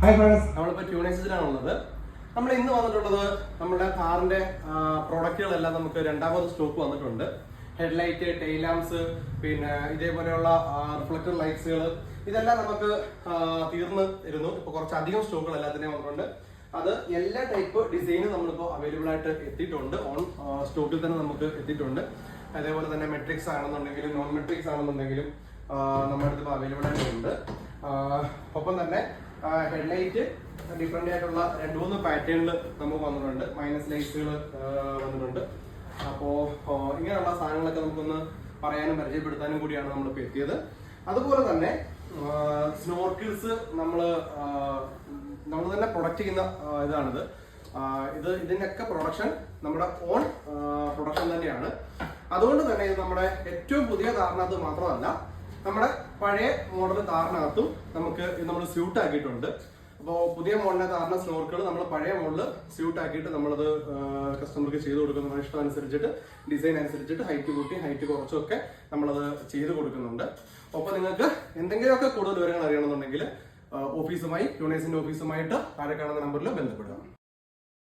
Hi friends, നമ്മളിപ്പോൾ ട്യൂണേഴ്സിലാണുള്ളത്. നമ്മൾ ഇന്ന് വന്നിട്ടുള്ളത് നമ്മുടെ കാറിന്റെ പ്രോഡക്റ്റുകളെല്ലാം നമുക്ക് രണ്ടാമത് സ്റ്റോക്ക് വന്നിട്ടുണ്ട്. ഹെഡ്ലൈറ്റ്, ടെയിൽ ലാംപ്സ്, പിന്നെ ഇതേപോലെയുള്ള റിഫ്ലക്ടർ ലൈറ്റ്സുകൾ, ഇതെല്ലാം നമുക്ക് തീർന്ന് ഇരുന്നു. ഇപ്പോൾ കുറച്ചധികം സ്റ്റോക്കുകൾ എല്ലാത്തിനെയും വന്നിട്ടുണ്ട്. അത് എല്ലാ ടൈപ്പ് ഡിസൈനും നമ്മളിപ്പോൾ അവൈലബിൾ ആയിട്ട് എത്തിയിട്ടുണ്ട്. ഓൺ സ്റ്റോക്കിൽ തന്നെ നമുക്ക് എത്തിയിട്ടുണ്ട്. അതേപോലെ തന്നെ മെട്രിക്സ് ആണെന്നുണ്ടെങ്കിലും നോൺ മെട്രിക്സ് ആണെന്നുണ്ടെങ്കിലും നമ്മുടെ അടുത്ത് ഇപ്പോൾ അവൈലബിൾ ആയിട്ടുണ്ട്. ഒപ്പം തന്നെ ഹെഡ്ലൈറ്റ് ഡിഫറെന്റ് ആയിട്ടുള്ള 2-3 പാറ്റേണിൽ നമുക്ക് വന്നിട്ടുണ്ട്. മൈനസ് ലൈറ്റ്സുകൾ വന്നിട്ടുണ്ട്. അപ്പോൾ ഇങ്ങനെയുള്ള സാധനങ്ങളൊക്കെ നമുക്കൊന്ന് പറയാനും പരിചയപ്പെടുത്താനും കൂടിയാണ് നമ്മളിപ്പോൾ എത്തിയത്. അതുപോലെ തന്നെ സ്നോർക്കിൾസ് നമ്മൾ തന്നെ പ്രൊഡക്റ്റ് ചെയ്യുന്ന ഇതാണിത്. ഇതിൻ്റെയൊക്കെ പ്രൊഡക്ഷൻ നമ്മുടെ ഓൺ പ്രൊഡക്ഷൻ തന്നെയാണ്. അതുകൊണ്ട് തന്നെ ഇത് നമ്മുടെ ഏറ്റവും പുതിയ കാറിനകത്ത് മാത്രമല്ല, നമ്മുടെ പഴയ മോഡൽ കാറിനകത്തും നമുക്ക് നമ്മൾ സ്യൂട്ട് ആക്കിയിട്ടുണ്ട്. അപ്പോൾ പുതിയ മോഡലിനെ കാറിന് സ്നോർക്കുകൾ നമ്മൾ പഴയ മോഡൽ സ്യൂട്ട് ആക്കിയിട്ട് നമ്മളത് കസ്റ്റമർക്ക് ചെയ്ത് കൊടുക്കുന്നു. നമ്മുടെ ഇഷ്ടം അനുസരിച്ചിട്ട്, ഡിസൈൻ അനുസരിച്ചിട്ട് ഹൈറ്റ് കൂട്ടി ഹൈറ്റ് കുറച്ചൊക്കെ നമ്മളത് ചെയ്ത് കൊടുക്കുന്നുണ്ട്. ഒപ്പം നിങ്ങൾക്ക് എന്തെങ്കിലുമൊക്കെ കൂടുതൽ വിവരങ്ങൾ അറിയണമെന്നുണ്ടെങ്കിൽ ഓഫീസുമായി, ട്യൂണേഴ്സിന്റെ ഓഫീസുമായിട്ട് താഴെ കാണുന്ന നമ്പറിൽ ബന്ധപ്പെടുക.